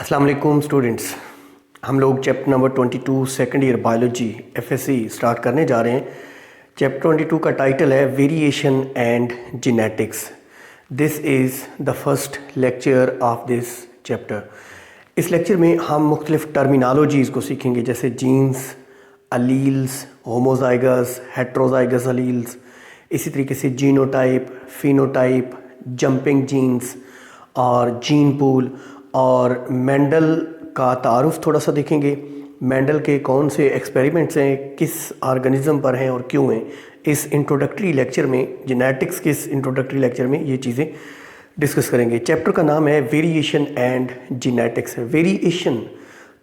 अस्सलाम वालेकुम स्टूडेंट्स। हम लोग chapter number 22 second year biology FSc start करने जा रहे हैं। चैप्टर 22 का टाइटल है variation and genetics. This is the first lecture of this chapter. इस लेक्चर में हम मुख्तलिफ टर्मिनोलॉजीज़ को सीखेंगे, जैसे genes, alleles, homozygous, heterozygous alleles, इसी तरीके से जीनोटाइप, फिनोटाइप, जंपिंग जीन्स और जीन पूल, और मेंडल का तारुफ थोड़ा सा देखेंगे। मेंडल के कौन से एक्सपेरिमेंट्स हैं, किस ऑर्गेनिज्म पर हैं और क्यों हैं। इस इंट्रोडक्टरी लेक्चर में, जेनेटिक्स के इस इंट्रोडक्टरी लेक्चर में ये चीज़ें डिस्कस करेंगे। चैप्टर का नाम है वेरिएशन एंड जेनेटिक्स। वेरिएशन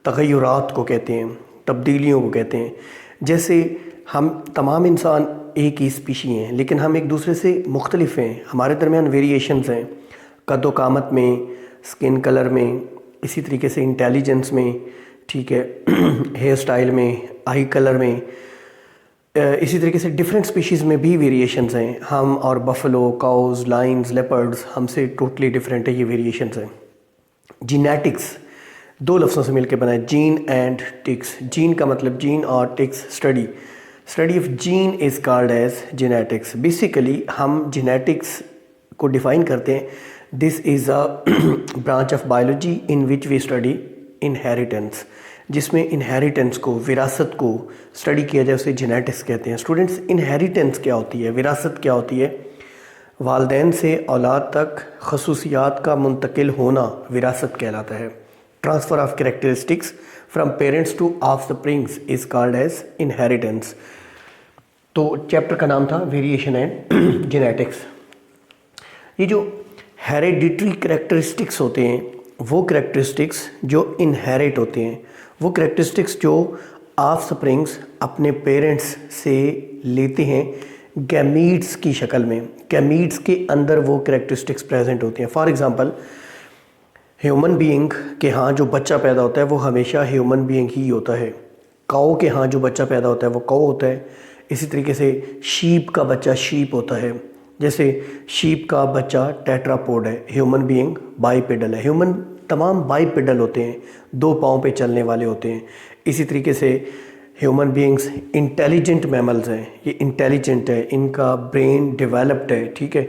तग़य्युरात को कहते हैं, तब्दीलियों को कहते हैं। जैसे हम तमाम इंसान एक ही स्पीशी हैं, लेकिन हम एक दूसरे से मुख्तलिफ हैं। हमारे दरमियान वेरिएशंस हैं, कद कामत में, स्किन कलर में, इसी तरीके से इंटेलिजेंस में, ठीक है, हेयर स्टाइल में, आई कलर में, इसी तरीके से डिफरेंट स्पीशीज़ में भी वेरिएशंस हैं। हम और बफलो, काउज, लाइन्स, लेपर्ड्स हमसे टोटली डिफरेंट है, ये वेरिएशंस हैं। जीनेटिक्स दो लफ्ज़ों से मिलकर बना है, जीन एंड टिक्स। जीन का मतलब जीन और टिक्स study. Study of gene is called as genetics. Basically हम जेनेटिक्स को डिफ़ाइन करते हैं, this is a branch of biology in which we study inheritance. जिसमें इनहेरिटेंस को, विरासत को स्टडी किया जाए, उसे जेनेटिक्स कहते हैं। स्टूडेंट्स, इनहेरिटेंस क्या होती है, विरासत क्या होती है? वालदैन से औलाद तक खसूसियात का मुंतकिल होना विरासत कहलाता है। Transfer of characteristics from parents to offsprings is called as inheritance. तो चैप्टर का नाम था वेरिएशन एंड जेनेटिक्स। ये जो हेरेडिटरी कैरेक्टरिस्टिक्स होते हैं, वो कैरेक्टरिस्टिक्स जो इनहेरिट होते हैं, वो कैरेक्टरिस्टिक्स जो ऑफस्प्रिंग्स अपने पेरेंट्स से लेते हैं गैमीट्स की शक्ल में। गैमीट्स के अंदर वो कैरेक्टरिस्टिक्स प्रेजेंट होती हैं। फॉर एग्जांपल, ह्यूमन बीइंग के यहाँ जो बच्चा पैदा होता है वो हमेशा ह्यूमन बीइंग ही होता है। काऊ के यहाँ जो बच्चा पैदा होता है वो काऊ होता है। इसी तरीके से शीप का बच्चा शीप होता है। जैसे शीप का बच्चा टेट्रापोड है, ह्यूमन बीइंग बाइपेडल है। ह्यूमन तमाम बाइपेडल होते हैं, दो पाँव पे चलने वाले होते हैं। इसी तरीके से ह्यूमन बीइंग्स इंटेलिजेंट मैमल्स हैं, ये इंटेलिजेंट है, इनका ब्रेन डेवलप्ड है, ठीक है,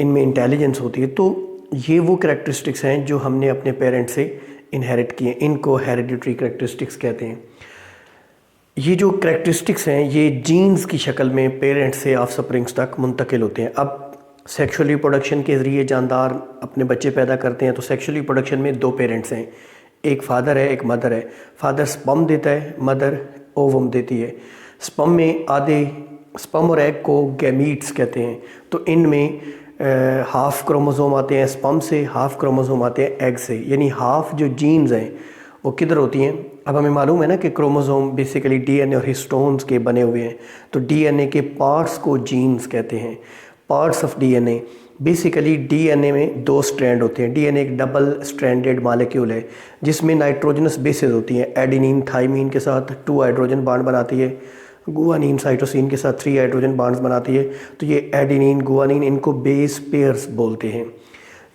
इनमें इंटेलिजेंस होती है। तो ये वो कैरेक्टरिस्टिक्स हैं जो हमने अपने पेरेंट्स से इनहेरिट किए, इनको हेरिडिटरी कैरेक्टरिस्टिक्स कहते हैं। ये जो कैरेक्टरिस्टिक्स हैं ये जीन्स की शक्ल में पेरेंट्स से ऑफस्प्रिंग्स तक मुंतकिल होते हैं। अब सेक्सुअल रिप्रोडक्शन के ज़रिए जानदार अपने बच्चे पैदा करते हैं, तो सेक्सुअल रिप्रोडक्शन में दो पेरेंट्स हैं, एक फादर है, एक मदर है। फादर स्पर्म देता है, मदर ओवम देती है। स्पर्म में आधे, स्पर्म और एग को गैमीट्स कहते हैं। तो इनमें हाफ क्रोमोसोम आते हैं स्पर्म से, हाफ क्रोमोसोम आते हैं एग से, यानी हाफ जो जीन्स हैं वो किधर होती हैं। अब हमें मालूम है ना कि क्रोमोसोम बेसिकली डीएनए और हिस्टोन्स के बने हुए हैं, तो डीएनए के पार्ट्स को जीन्स कहते हैं। Parts of DNA, basically DNA में दो स्ट्रैंड होते हैं। डीएनए एक डबल स्ट्रैंडेड मॉलिक्यूल है जिसमें नाइट्रोजनस बेसेस होती हैं। एडेनिन थाइमीन के साथ 2 हाइड्रोजन बॉन्ड बनाती है, गुआनिन साइटोसिन के साथ 3 हाइड्रोजन बॉन्ड्स बनाती है। तो ये एडेनिन, गुआनिन, इनको बेस पेयर्स बोलते हैं।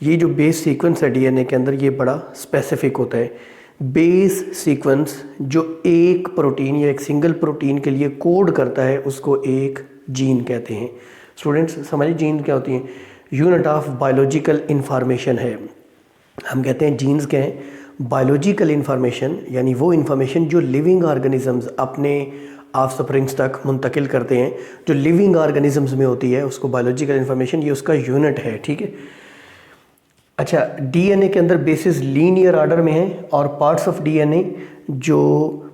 ये जो बेस सीक्वेंस है डीएनए के अंदर, ये बड़ा स्पेसिफिक होता है। बेस सीक्वेंस जो एक प्रोटीन या एक सिंगल प्रोटीन के लिए कोड करता है, उसको एक जीन कहते हैं। स्टूडेंट्स समझिए जीन क्या होती हैं। यूनिट ऑफ बायोलॉजिकल इंफॉर्मेशन है। हम कहते हैं जीन्स क्या हैं, बायोलॉजिकल इंफॉर्मेशन, यानी वो इंफॉर्मेशन जो लिविंग ऑर्गेनिजम्स अपने ऑफस्प्रिंग्स तक मुंतकिल करते हैं, जो लिविंग ऑर्गेनिजम्स में होती है, उसको बायोलॉजिकल इंफॉर्मेशन, ये उसका यूनिट है, ठीक है। अच्छा, डीएनए के अंदर बेसिस लीनियर ऑर्डर में है, और पार्ट्स ऑफ डीएनए जो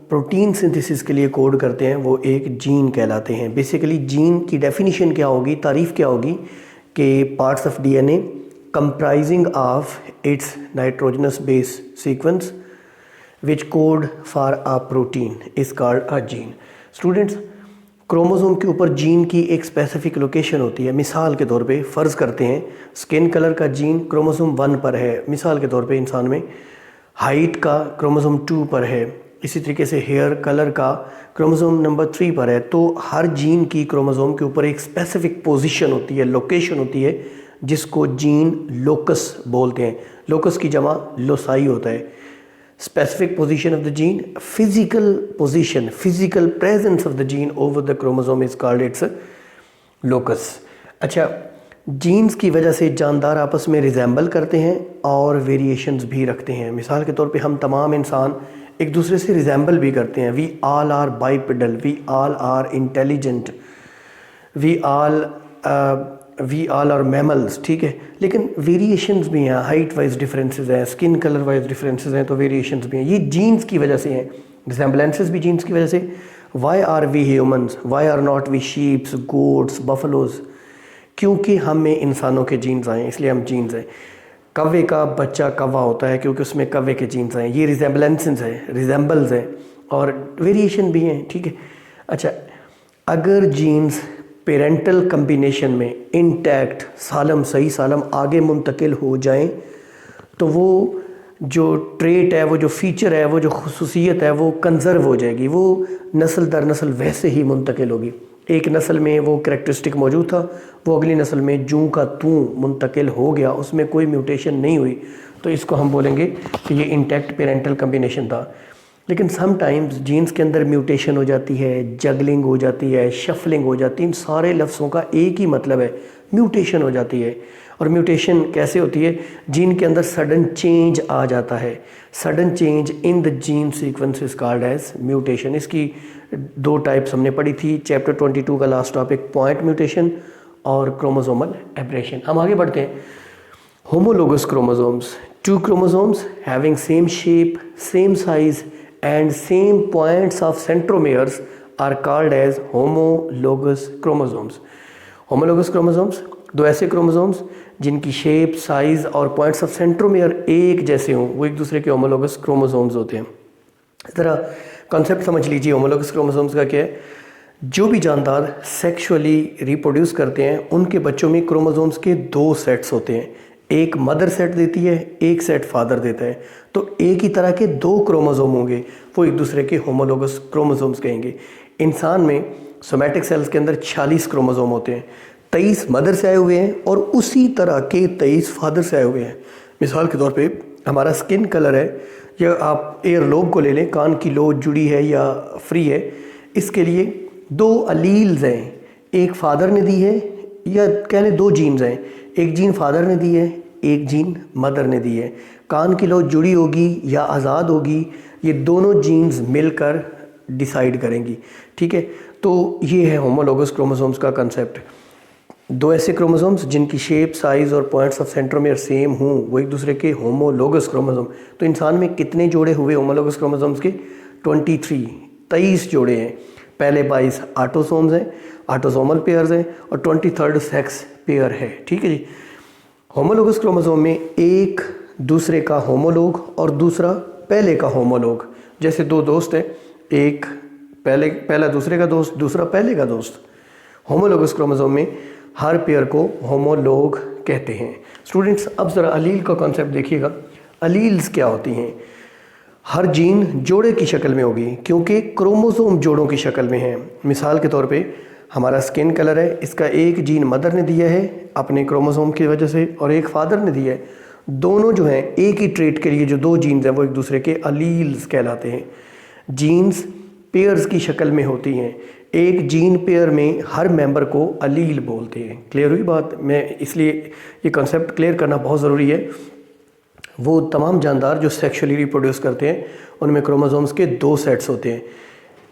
प्रोटीन सिंथेसिस के लिए कोड करते हैं वो एक जीन कहलाते हैं। बेसिकली जीन की डेफिनेशन क्या होगी, तारीफ़ क्या होगी कि parts of DNA comprising of its nitrogenous base sequence which code for a protein is called a gene. Students, chromosome के ऊपर जीन की एक स्पेसिफिक लोकेशन होती है। मिसाल के तौर पे फ़र्ज़ करते हैं स्किन कलर का जीन क्रोमोसोम 1 पर है, मिसाल के तौर पे इंसान में हाइट का क्रोमोसोम 2 पर है, इसी तरीके से हेयर कलर का क्रोमोसोम नंबर 3 पर है। तो हर जीन की क्रोमोसोम के ऊपर एक स्पेसिफिक पोजीशन होती है, लोकेशन होती है, जिसको जीन लोकस बोलते हैं। लोकस की जमा लोसाई होता है। specific position of the gene, physical position, physical presence of the gene over the chromosome is called its locus. अच्छा, जीन्स की वजह से जानदार आपस में रिजेंबल करते हैं और वेरिएशंस भी रखते हैं. मिसाल के तौर पे हम तमाम इंसान एक दूसरे से रिजेंबल भी करते हैं. We all are bipedal, we all are intelligent, we all are mammals, ठीक है. लेकिन वेरिएशंस भी हैं, हाइट वाइज डिफरेंसेस हैं, स्किन कलर वाइज डिफरेंसेस हैं, तो वेरिएशंस भी हैं. ये जीन्स की वजह से हैं, रिजेंबलेंसेस भी जीन्स की वजह से. Why are we humans, why are not we sheeps, goats, buffaloes? क्योंकि हम में इंसानों के जीन्स आए, इसलिए हम जीन्स हैं. कव्वे का बच्चा कव्वा होता है क्योंकि उसमें कव्वे के जीन्स आए. ये रिजेंबलेंसेस हैं, रिजेंबल्स हैं और वेरिएशन भी हैं, ठीक है. अच्छा, अगर जीन्स पेरेंटल कम्बिनेशन में इंटैक्ट सालम सही सालम आगे मुंतकिल हो जाएं तो वो जो ट्रेट है, वो जो फ़ीचर है, वो जो खुसूसियत है, वो कंज़र्व हो जाएगी, वो नस्ल दर नस्ल वैसे ही मुंतकिल होगी. एक नस्ल में वो करैक्टरिस्टिक मौजूद था, वो अगली नस्ल में जूं का तूं मुंतकिल हो गया, उसमें कोई म्यूटेशन नहीं हुई, तो इसको हम बोलेंगे कि ये इंटैक्ट पेरेंटल कम्बिनेशन था. लेकिन समटाइम्स जीन्स के अंदर म्यूटेशन हो जाती है, जगलिंग हो जाती है, शफलिंग हो जाती है. इन सारे लफ्ज़ों का एक ही मतलब है, म्यूटेशन हो जाती है. और म्यूटेशन कैसे होती है? जीन के अंदर सडन चेंज आ जाता है. Sudden change in the gene sequence is called as mutation. इसकी दो टाइप्स हमने पढ़ी थी. चैप्टर 22 का लास्ट टॉपिक पॉइंट म्यूटेशन और क्रोमोसोमल एब्रेशन. हम आगे बढ़ते हैं. Homologous chromosomes, two chromosomes having same shape, same size and same points of centromeres are called as homologous chromosomes. Homologous chromosomes दो ऐसे क्रोमोसोम्स जिनकी शेप, साइज और पॉइंट्स ऑफ सेंट्रोमेयर एक जैसे हों, वो एक दूसरे के होमोलोगस क्रोमोसोम्स होते हैं. ज़रा कॉन्सेप्ट समझ लीजिए होमोलोगस क्रोमोसोम्स का क्या है. जो भी जानदार सेक्सुअली रिप्रोड्यूस करते हैं उनके बच्चों में क्रोमोसोम्स के दो सेट्स होते हैं. एक मदर सेट देती है, एक सेट फादर देता है. तो एक ही तरह के दो क्रोमोसोम होंगे, वो एक दूसरे के होमोलोगस क्रोमोसोम्स कहेंगे. इंसान में सोमैटिक सेल्स के अंदर 46 क्रोमोसोम होते हैं. 23 मदर से आए हुए हैं और उसी तरह के 23 फादर से आए हुए हैं. मिसाल के तौर पे हमारा स्किन कलर है, या आप एयर लोब को ले लें, कान की लोब जुड़ी है या फ्री है, इसके लिए दो अलील्स हैं. एक फादर ने दी है, या कह लें दो जीन्स हैं. एक जीन फादर ने दी है, एक जीन मदर ने दी है. कान की लोब जुड़ी होगी या आज़ाद होगी, ये दोनों जीन्स मिलकर डिसाइड करेंगी, ठीक है. तो ये है होमोलोगस क्रोमोसोम्स का कंसेप्ट. दो ऐसे क्रोमोसोम्स जिनकी शेप, साइज़ और पॉइंट्स ऑफ सेंट्रोमेयर सेम हों, वो एक दूसरे के होमोलोगस क्रोमोसोम. तो इंसान में कितने जोड़े हुए होमोलोगस क्रोमोसोम्स के? 23 जोड़े हैं. पहले 22 ऑटोसोम्स हैं, ऑटोसोमल पेयर्स हैं, और 23rd सेक्स पेयर है, ठीक है जी. होमोलोगस क्रोमोसोम में एक दूसरे का होमोलोग और दूसरा पहले का होमोलोग. जैसे दो दोस्त हैं, एक पहला दूसरे का दोस्त, दूसरा पहले का दोस्त. होमोलोगस क्रोमोसोम में हर पेयर को होमोलोग कहते हैं. स्टूडेंट्स, अब ज़रा अलील का कॉन्सेप्ट देखिएगा. अलील्स क्या होती हैं? हर जीन जोड़े की शक्ल में होगी क्योंकि क्रोमोसोम जोड़ों की शक्ल में है. मिसाल के तौर पे हमारा स्किन कलर है, इसका एक जीन मदर ने दिया है अपने क्रोमोसोम की वजह से, और एक फादर ने दिया है. दोनों जो हैं एक ही ट्रेट के लिए जो दो जीन्स हैं वो एक दूसरे के अलील्स कहलाते हैं. जीन्स पेयर्स की शक्ल में होती हैं. एक जीन पेयर में हर मेंबर को अलील बोलते हैं. क्लियर हुई बात? मैं इसलिए ये कॉन्सेप्ट क्लियर करना बहुत ज़रूरी है. वो तमाम जानदार जो सेक्सुअली रिप्रोड्यूस करते हैं उनमें क्रोमोसोम्स के दो सेट्स होते हैं.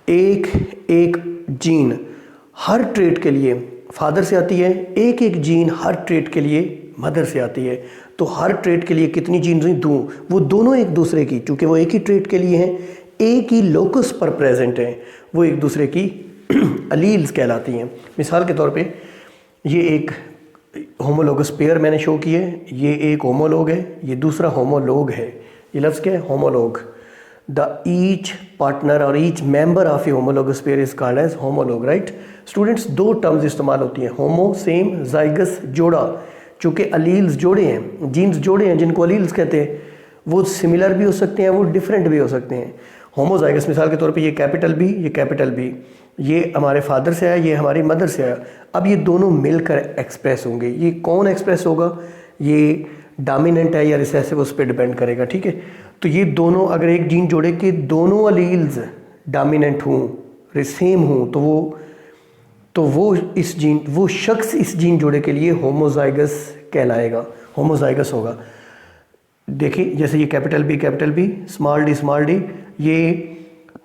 एक जीन हर ट्रेट के लिए फादर से आती है, एक जीन हर ट्रेट के लिए मदर से आती है. तो हर ट्रेट के लिए कितनी जीन्स हुई? दो. वो दोनों एक दूसरे की, चूँकि वो एक ही ट्रेट के लिए हैं, एक ही लोकस पर प्रेजेंट हैं, वो एक दूसरे की अलील्स कहलाती हैं. मिसाल के तौर पे ये एक होमोलोगस पेयर मैंने शो की है, ये एक होमोलोग है, ये दूसरा होमोलोग है. ये लफ्ज़ क्या है? होमोलोग. द ईच पार्टनर और each member of a homologous pair is called as homologue. Right students, दो टर्म्स इस्तेमाल होती हैं, होमो सेम, जाइगस जोड़ा. चूँकि अलील्स जोड़े हैं, जीन्स जोड़े हैं जिनको अलील्स कहते हैं, वो सिमिलर भी हो सकते हैं, वो डिफरेंट भी हो सकते हैं. होमोजाइगस मिसाल के तौर पे ये कैपिटल बी, ये कैपिटल बी, ये हमारे फादर से आया, ये हमारी मदर से आया. अब ये दोनों मिलकर एक्सप्रेस होंगे. ये कौन एक्सप्रेस होगा? ये डोमिनेंट है या रिसेसिव, उस पर डिपेंड करेगा, ठीक है. तो ये दोनों अगर एक जीन जोड़े के दोनों अलील्स डोमिनेंट हों, सेम हों, तो वो शख्स इस जीन जोड़े के लिए होमोजाइगस कहलाएगा, होमोजाइगस होगा। देखिए जैसे ये कैपिटल बी स्मॉल डी ये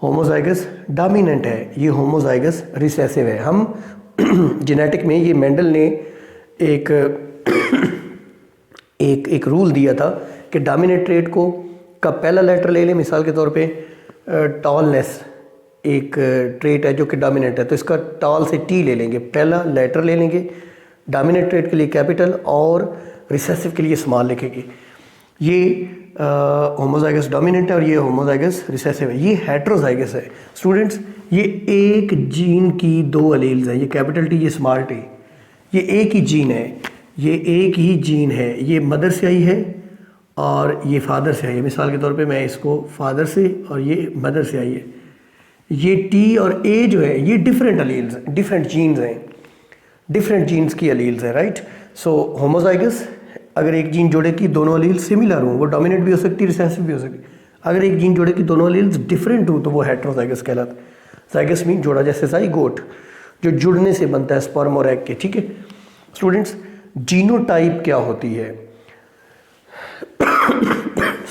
होमोजाइगस डोमिनेंट है, ये होमोजाइगस रिसेसिव है। हम जेनेटिक में ये मेंडल ने एक रूल दिया था कि डोमिनेंट ट्रेट का पहला लेटर ले लें, मिसाल के तौर पे टॉलनेस एक ट्रेट है जो कि डोमिनेंट है, तो इसका टॉल से टी ले लेंगे, पहला लेटर ले लेंगे, डोमिनेंट ट्रेट के लिए कैपिटल और रिसेसिव के लिए स्मॉल लिखेंगे। ये होमोजाइगस डोमिनेंट है और ये होमोजाइगस रिसेसिव है, ये हेट्रोजाइगस है। स्टूडेंट्स ये एक जीन की दो अलील्स हैं, ये कैपिटल टी ये स्मॉल टी, ये एक ही जीन है, ये एक ही जीन है, ये मदर से आई है और ये फादर से आई है। मिसाल के तौर पे मैं इसको फादर से और ये मदर से आई है। ये टी और ए जो है ये डिफरेंट अलील्स, डिफरेंट जीन्स हैं, डिफरेंट जीन्स की अलील्स हैं, राइट। सो होमोजाइगस अगर एक जीन जोड़े की दोनों अलील्स सिमिलर हों, वो डोमिनेंट भी हो सकती है, रिसेसिव भी हो सकती है। अगर एक जीन जोड़े की दोनों अलील्स डिफरेंट हो तो वो हेट्रोजाइगस कहलाता है। जाइगस मीन जोड़ा, जैसे जाइगोट जो जुड़ने से बनता है स्पर्म और एग के, ठीक है। स्टूडेंट्स जीनोटाइप क्या होती है?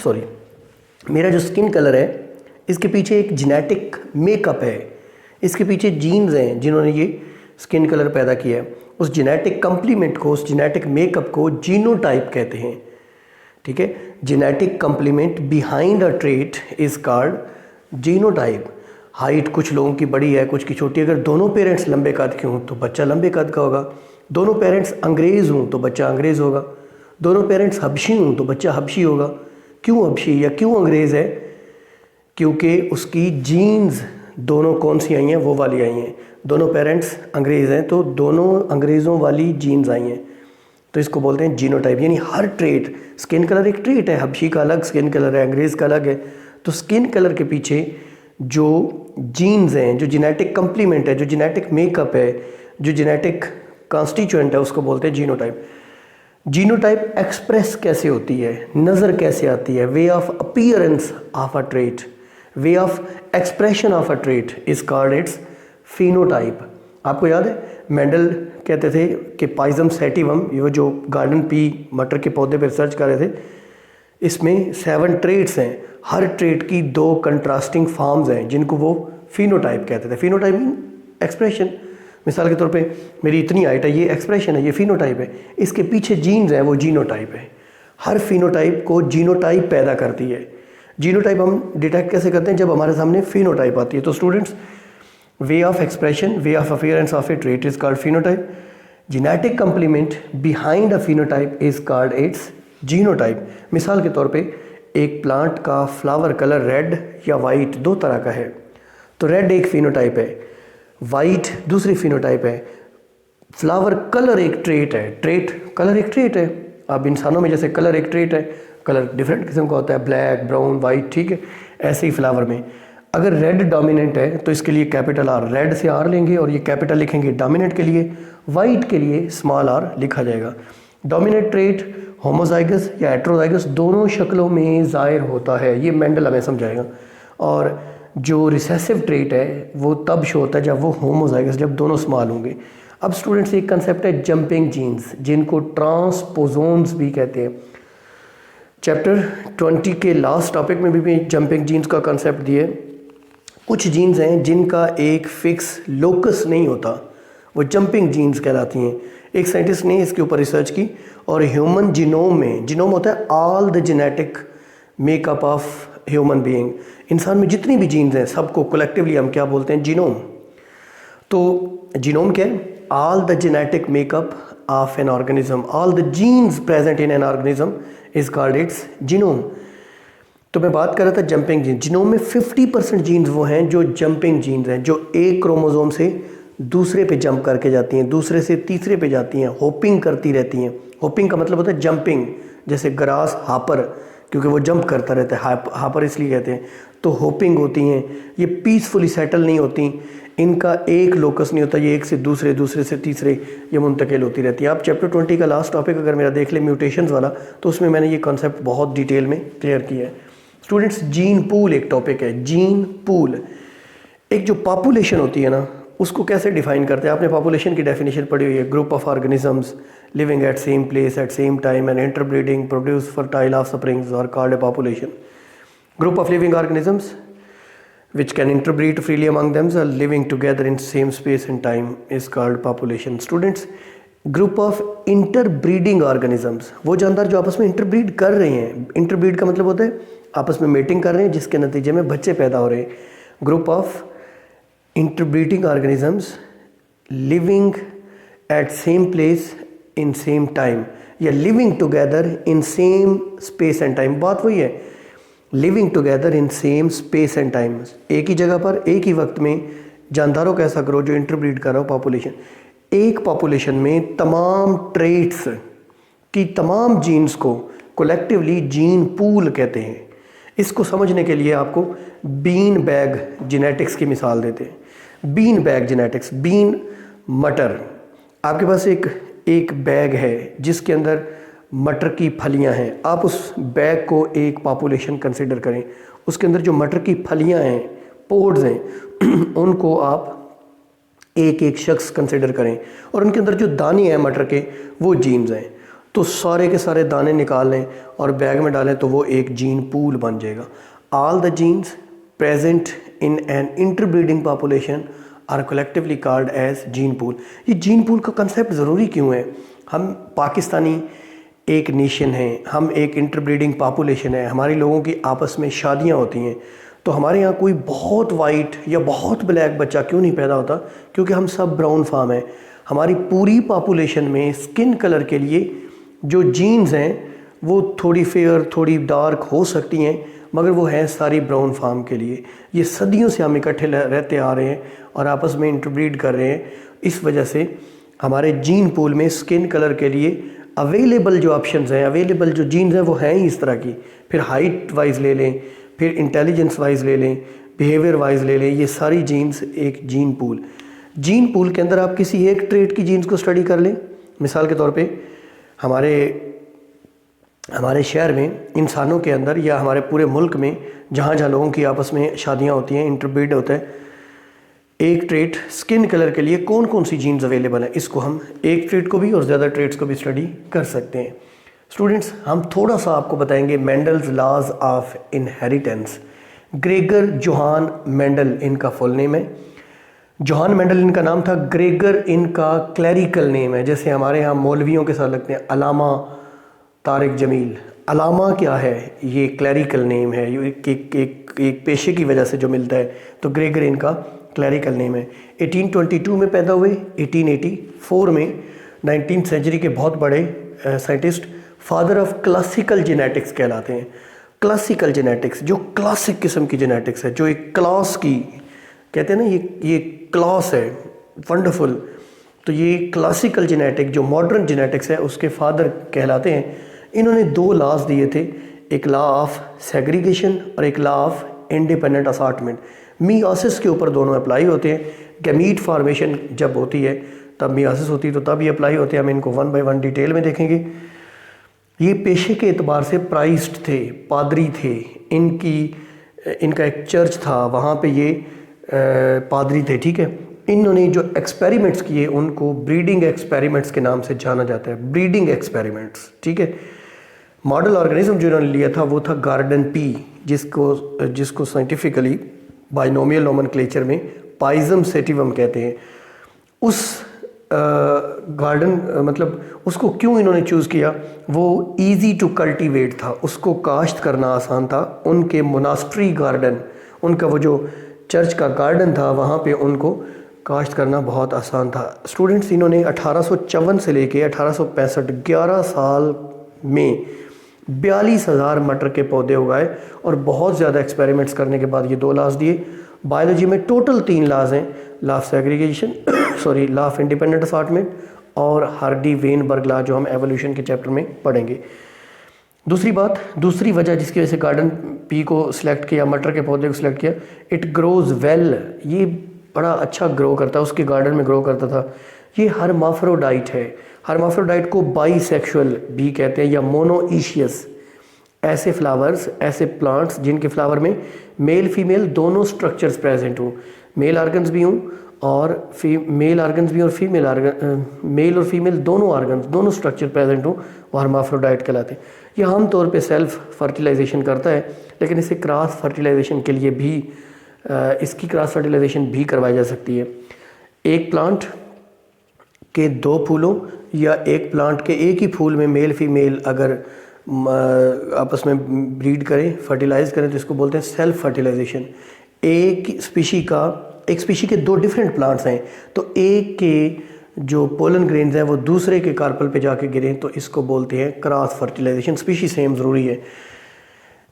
सॉरी, मेरा जो स्किन कलर है इसके पीछे एक जेनेटिक मेकअप है, इसके पीछे जीन्स हैं जिन्होंने ये स्किन कलर पैदा किया है। उस जेनेटिक कंप्लीमेंट को, उस जेनेटिक मेकअप को जीनोटाइप कहते हैं, ठीक है। Genetic complement behind a trait is called genotype. Height कुछ लोगों की बड़ी है, कुछ की छोटी। अगर दोनों पेरेंट्स लंबे कद के हों तो बच्चा लंबे कद का होगा, दोनों पेरेंट्स अंग्रेज़ हों तो बच्चा अंग्रेज़ होगा, दोनों पेरेंट्स हबशी हों तो बच्चा हबशी होगा। क्यों हबशी या क्यों अंग्रेज़ है? क्योंकि उसकी जीन्स दोनों कौन सी आई हैं, वो वाली आई हैं। दोनों पेरेंट्स अंग्रेज़ हैं तो दोनों अंग्रेज़ों वाली जीन्स आई हैं, तो इसको बोलते हैं जीनोटाइप। यानी हर ट्रेट, स्किन कलर एक ट्रेट है, हबशी का अलग स्किन कलर है, अंग्रेज़ का अलग है, तो स्किन कलर के पीछे जो जीन्स हैं, जो जेनेटिक कंप्लीमेंट है, जो जेनेटिक मेकअप है, जो जेनेटिक कॉन्स्टिट्यूएंट है, उसको बोलते हैं जीनोटाइप। जीनोटाइप एक्सप्रेस कैसे होती है, नज़र कैसे आती है? Way of appearance of a trait, way of expression of a trait is called its phenotype. आपको याद है मेंडल कहते थे कि पाइजम सैटिवम, ये जो गार्डन पी मटर के पौधे पर रिसर्च कर रहे थे, इसमें 7 ट्रेट्स हैं, हर ट्रेट की 2 कंट्रास्टिंग फॉर्म्स हैं जिनको वो फिनोटाइप कहते थे। Phenotype mean expression. मिसाल के तौर पे मेरी इतनी हाइट है, ये एक्सप्रेशन है, ये फिनोटाइप है। इसके पीछे जीन्स है, वो जीनोटाइप है। हर फिनोटाइप को जीनोटाइप पैदा करती है। जीनोटाइप हम डिटेक्ट कैसे करते हैं? जब हमारे सामने फिनोटाइप आती है। तो students way of expression, way of appearance of A trait is called phenotype. Genetic complement behind a phenotype is called its genotype. मिसाल के तौर पे एक प्लांट का फ्लावर कलर रेड या वाइट 2 तरह का है, तो रेड एक फिनोटाइप है, वाइट दूसरी फिनोटाइप है। फ्लावर कलर एक ट्रेट है, ट्रेट कलर एक ट्रेट है। अब इंसानों में जैसे कलर एक ट्रेट है, कलर डिफरेंट किस्म का होता है, ब्लैक, ब्राउन, वाइट, ठीक है। ऐसे ही फ्लावर में अगर रेड डोमिनेंट है तो इसके लिए कैपिटल आर, रेड से आर लेंगे और ये कैपिटल लिखेंगे डोमिनेंट के लिए, वाइट के लिए स्मॉल आर लिखा जाएगा। डोमिनेंट ट्रेट होमोजाइगस या हेट्रोजाइगस दोनों शक्लों में ज़ाहिर होता है, ये मेंडल हमें समझाएगा। और जो रिसेसिव ट्रेट है वो तब शो होता है जब वो होमोजाइगस, जब दोनों स्मॉल होंगे। अब स्टूडेंट्स एक कंसेप्ट है जंपिंग जीन्स, जिनको ट्रांसपोजोन्स भी कहते हैं। चैप्टर 20 के लास्ट टॉपिक में भी जंपिंग जीन्स का कंसेप्ट दिए। कुछ जीन्स हैं जिनका एक फिक्स लोकस नहीं होता, वो जंपिंग जीन्स कहलाती हैं। एक साइंटिस्ट ने इसके ऊपर रिसर्च की और ह्यूमन जीनोम में, जीनोम होता है all the genetic makeup of human being, इंसान में जितनी भी जीन्स हैं सबको कलेक्टिवली हम क्या बोलते हैं? जीनोम। तो जीनोम क्या है? All the genetic makeup of an organism, all the genes present in an organism is called its genome. तो मैं बात कर रहा था जंपिंग जीन्स। जीनोम में 50% जीन्स वो हैं जो जंपिंग जीन्स हैं, जो एक क्रोमोसोम से दूसरे पे जंप करके जाती हैं, दूसरे से तीसरे पे जाती हैं, होपिंग करती रहती हैं। होपिंग का मतलब होता है जंपिंग, जैसे ग्रास हापर, क्योंकि वो जंप करता रहता है, हापर इसलिए कहते हैं। तो होपिंग होती हैं, ये पीसफुली सेटल नहीं होती, इनका एक लोकस नहीं होता, ये एक से दूसरे, दूसरे से तीसरे ये मुंतकिल होती रहती है। आप चैप्टर 20 का लास्ट टॉपिक अगर मेरा देख लें म्यूटेशंस वाला, तो उसमें मैंने ये कॉन्सेप्ट बहुत डिटेल में क्लियर किया है। स्टूडेंट्स जीन पूल एक टॉपिक है। जीन पूल एक जो पॉपुलेशन होती है ना, उसको कैसे डिफाइन करते हैं? आपने पॉपुलेशन की डेफिनेशन पढ़ी हुई है, group of organisms living at same place at same time and interbreeding produce fertile offsprings are called a population. Group of living organisms which can interbreed freely among themselves living together in same space and time is called population. Students, group of interbreeding organisms, वो जानदार जो आपस में interbreed कर रहे हैं। Interbreed का मतलब होता है आपस में मेटिंग कर रहे हैं जिसके नतीजे में बच्चे पैदा हो रहे हैं। Group of interbreeding organisms living at same place in same time या living together in same space and time, बात वही है, living together in same space and time, एक ही जगह पर एक ही वक्त में जानदारों का ऐसा ग्रोथ जो इंटरब्रीड कर रहा हो पॉपुलेशन। एक पॉपुलेशन में तमाम ट्रेट्स की तमाम जीन्स को कोलेक्टिवली जीन पूल कहते हैं। इसको समझने के लिए आपको बीन बैग जेनेटिक्स की मिसाल देते हैं। बीन बैग जेनेटिक्स, बीन मटर, आपके पास एक बैग है जिसके अंदर मटर की फलियां हैं। आप उस बैग को एक पॉपुलेशन कंसिडर करें, उसके अंदर जो मटर की फलियां हैं, पोड्स हैं, उनको आप एक एक शख्स कंसिडर करें और उनके अंदर जो दाने हैं मटर के वो जीन्स हैं। तो सारे के सारे दाने निकाल लें और बैग में डालें तो वो एक जीन पूल बन जाएगा। All the genes present in an interbreeding population are collectively called as gene pool. ये जीन पूल का कंसेप्ट ज़रूरी क्यों है? हम पाकिस्तानी एक नेशन है, हम एक इंटरब्रीडिंग पॉपुलेशन है, हमारे लोगों की आपस में शादियां होती हैं, तो हमारे यहाँ कोई बहुत वाइट या बहुत ब्लैक बच्चा क्यों नहीं पैदा होता? क्योंकि हम सब ब्राउन फार्म हैं। हमारी पूरी पॉपुलेशन में स्किन कलर के लिए जो जीन्स हैं वो थोड़ी फेयर थोड़ी डार्क हो सकती हैं, मगर वो हैं सारी ब्राउन फार्म के लिए। ये सदियों से हम इकट्ठे रहते आ रहे हैं और आपस में इंटरब्रीड कर रहे हैं। इस वजह से हमारे जीन पूल में स्किन कलर के लिए अवेलेबल जो ऑप्शंस हैं, अवेलेबल जो जीन्स हैं वो हैं ही इस तरह की। फिर हाइट वाइज ले लें, फिर इंटेलिजेंस वाइज ले लें, बिहेवियर वाइज ले लें, ये सारी जीन्स एक जीन पूल। जीन पूल के अंदर आप किसी एक ट्रेट की जीन्स को स्टडी कर लें। मिसाल के तौर पे हमारे शहर में, इंसानों के अंदर या हमारे पूरे मुल्क में जहाँ जहाँ लोगों की आपस में शादियाँ होती हैं, इंटरब्रीड होता है, एक ट्रेट स्किन कलर के लिए कौन कौन सी जीन्स अवेलेबल है, इसको हम एक ट्रेट को भी और ज़्यादा ट्रेट्स को भी स्टडी कर सकते हैं। स्टूडेंट्स, हम थोड़ा सा आपको बताएंगे Mendel's laws of inheritance. Gregor Johann Mendel इनका फुल नेम है। जोहान मेंडल इनका नाम था, ग्रेगर इनका क्लैरिकल नेम है। जैसे हमारे यहाँ मौलवियों के साथ लगते हैं अलामा तारिक जमील। अलामा क्या है? ये क्लैरिकल नेम है, ये एक पेशे की वजह से जो मिलता है। तो ग्रेगर इनका क्लैरिकल नेम है। 1822 में पैदा हुए, 1884 में 19th सेंचुरी के बहुत बड़े scientist, father of classical genetics कहलाते हैं। क्लासिकल जेनेटिक्स जो क्लासिक किस्म की जेनेटिक्स है, जो एक क्लास की कहते हैं ना, ये क्लास है, वंडरफुल। तो ये क्लासिकल जेनेटिक जो मॉडर्न जेनेटिक्स है उसके फादर कहलाते हैं। इन्होंने 2 लॉज दिए थे, एक लॉ ऑफ सेग्रीगेशन और एक law of independent assortment. Meiosis के ऊपर दोनों अप्लाई होते हैं। गैमीट फॉर्मेशन जब होती है तब मियोसिस होती है, तो तब ये अप्लाई होते हैं। हम इनको 1 बाय 1 डिटेल में देखेंगे। ये पेशे के एतबार से प्राइस्ट थे, पादरी थे। इनका एक चर्च था, वहाँ पे ये पादरी थे, ठीक है। इन्होंने जो एक्सपेरिमेंट्स किए उनको ब्रीडिंग एक्सपेरिमेंट्स के नाम से जाना जाता है। ब्रीडिंग एक्सपेरिमेंट्स, ठीक है। मॉडल ऑर्गेनिज्म जो इन्होंने लिया था वो था गार्डन पी, जिसको साइंटिफिकली बाइनोमियल नोमेनक्लेचर में पाइजम सेटिवम कहते हैं। उस गार्डन मतलब उसको क्यों इन्होंने चूज़ किया? वो इजी टू कल्टीवेट था, उसको काश्त करना आसान था। उनके मोनास्ट्री गार्डन, उनका वो जो चर्च का गार्डन था, वहाँ पे उनको काश्त करना बहुत आसान था। स्टूडेंट्स, इन्होंने 1854 से लेके 1865 11 साल में 42,000 मटर के पौधे उगाए और बहुत ज़्यादा एक्सपेरिमेंट्स करने के बाद ये 2 लॉज दिए। बायोलॉजी में टोटल 3 लॉज हैं, law of segregation law of independent assortment और हार्डी वेनबर्ग लॉ, जो हम एवोल्यूशन के चैप्टर में पढ़ेंगे। दूसरी वजह जिसकी वजह से गार्डन पी को सिलेक्ट किया, मटर के पौधे को सिलेक्ट किया, इट ग्रोज वेल, ये बड़ा अच्छा ग्रो करता है, उसके गार्डन में ग्रो करता था। ये हर्माफ्रोडाइट है। हर्माफ्रोडाइट को बाईसेक्सुअल भी कहते हैं या मोनोइशियस। ऐसे फ्लावर्स, ऐसे प्लांट्स जिनके फ्लावर में मेल फीमेल दोनों स्ट्रक्चर्स प्रेजेंट हों, मेल ऑर्गन्स भी हों और मेल ऑर्गन्स भी और फीमेल ऑर्गन, मेल और फीमेल दोनों ऑर्गन्स, दोनों स्ट्रक्चर प्रेजेंट हों, वो हर्माफ्रोडाइट कहलाते हैं। ये आमतौर पे सेल्फ फर्टिलाइजेशन करता है, लेकिन इसे क्रॉस फर्टिलाइजेशन के लिए भी इसकी क्रॉस फर्टिलाइजेशन भी करवाई जा सकती है। एक प्लांट के दो फूलों या एक प्लांट के एक ही फूल में मेल फीमेल अगर आपस में ब्रीड करें, फर्टिलाइज करें, तो इसको बोलते हैं सेल्फ फर्टिलाइजेशन। एक स्पीशी के दो डिफरेंट प्लांट्स हैं, तो एक के जो पोलन ग्रेन्स हैं वो दूसरे के कार्पल पे जाके गिरें, तो इसको बोलते हैं क्रॉस फर्टिलाइजेशन। स्पीशी सेम ज़रूरी है।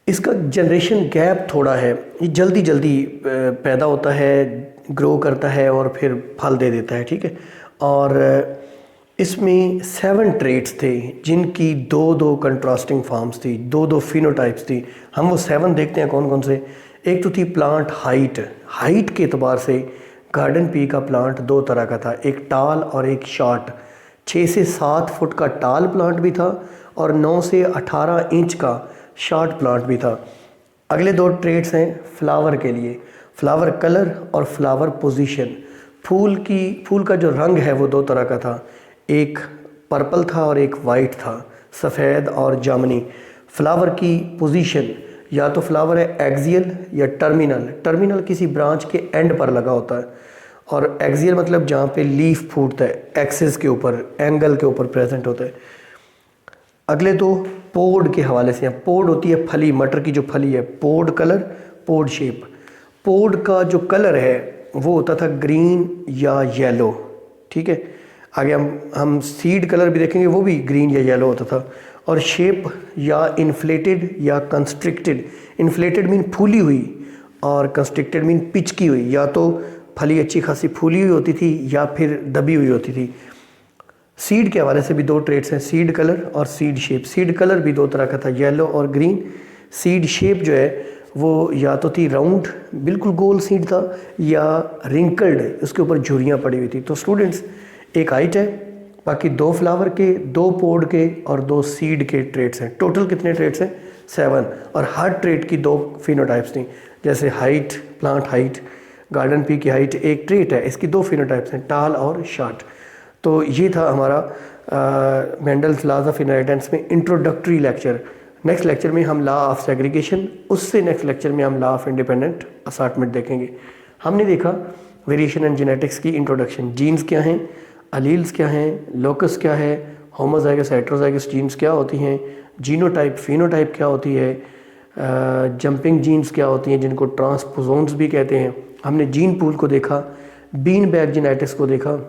इसका जनरेशन गैप थोड़ा है, ये जल्दी जल्दी पैदा होता है, ग्रो करता है और फिर फल दे देता है, ठीक है। और इसमें 7 ट्रेट्स थे जिनकी दो कंट्रास्टिंग फॉर्म्स थी, दो फिनोटाइप्स थी। हम वो 7 देखते हैं कौन कौन से। एक तो थी प्लांट हाइट के एतबार से गार्डन पी का प्लांट 2 तरह का था, एक टाल और एक शॉर्ट। 6 से 7 फुट का टाल प्लांट भी था और 9 से 18 इंच का शॉर्ट प्लांट भी था। अगले 2 ट्रेट्स हैं फ्लावर के लिए, फ्लावर कलर और फ्लावर पोजीशन। फूल का जो रंग है वो 2 तरह का था, एक पर्पल था और एक वाइट था, सफ़ेद और जामनी। फ्लावर की पोजीशन, या तो फ्लावर है एक्सियल या टर्मिनल किसी ब्रांच के एंड पर लगा होता है, और एक्सियल मतलब जहाँ पे लीफ फूटता है, एक्सिस के ऊपर, एंगल के ऊपर प्रेजेंट होता है। अगले 2 पोड के हवाले से हैं। पोड होती है फली, मटर की जो फली है, पोड कलर, पोड शेप। पोड का जो कलर है वो होता था ग्रीन या येलो, ठीक है। आगे हम सीड कलर भी देखेंगे, वो भी ग्रीन या येलो होता था। और शेप या इन्फ्लेटेड या कंस्ट्रिक्टेड। इन्फ्लेटेड मीन फूली हुई और कंस्ट्रिक्टेड मीन पिचकी हुई, या तो फली अच्छी खासी फूली हुई होती थी या फिर दबी हुई होती थी। सीड के हवाले से भी 2 ट्रेट्स हैं, सीड कलर और सीड शेप। सीड कलर भी 2 तरह का था, येलो और ग्रीन। सीड शेप जो है वो या तो थी राउंड, बिल्कुल गोल सीड था, या रिंकल्ड, उसके ऊपर झुर्रियाँ पड़ी हुई थी। तो स्टूडेंट्स, एक हाइट है, बाकी 2 फ्लावर के, 2 पोड के और 2 सीड के ट्रेट्स हैं। टोटल कितने ट्रेट्स हैं? 7। और हर ट्रेट की 2 फिनोटाइप्स थी। जैसे height, plant height, garden pea की हाइट एक ट्रेट है, इसकी 2 फिनोटाइप्स हैं, टाल और शॉर्ट। तो ये था हमारा मेंडल्स लॉज ऑफ इनहेरिटेंस में इंट्रोडक्टरी लेक्चर। नेक्स्ट लेक्चर में हम लॉ ऑफ सेग्रीगेशन, उससे नेक्स्ट लेक्चर में हम लॉ ऑफ इंडिपेंडेंट असार्टमेंट देखेंगे। हमने देखा वेरिएशन एंड जेनेटिक्स की इंट्रोडक्शन, जीन्स क्या हैं, अलील्स क्या हैं, लोकस क्या है, होमोजाइगस हेटेरोजाइगस जीन्स क्या होती हैं, जीनोटाइप फिनोटाइप क्या होती है, जंपिंग जीन्स क्या होती हैं जिनको ट्रांसपोजोन्स भी कहते हैं। हमने जीन पूल को देखा, बीन बैग जेनेटिक्स को देखा।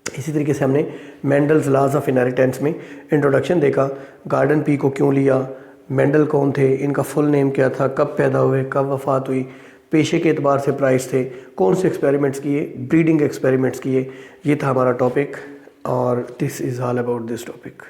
इसी तरीके से हमने मेंडल्स लॉज ऑफ इनहेरिटेंस में इंट्रोडक्शन देखा, गार्डन पी को क्यों लिया, मेंडल कौन थे, इनका फुल नेम क्या था, कब पैदा हुए, कब वफ़ात हुई, पेशे के एतबार से प्राइस थे, कौन से एक्सपेरिमेंट्स किए, ब्रीडिंग एक्सपेरिमेंट्स किए। ये था हमारा टॉपिक और this is all about this topic.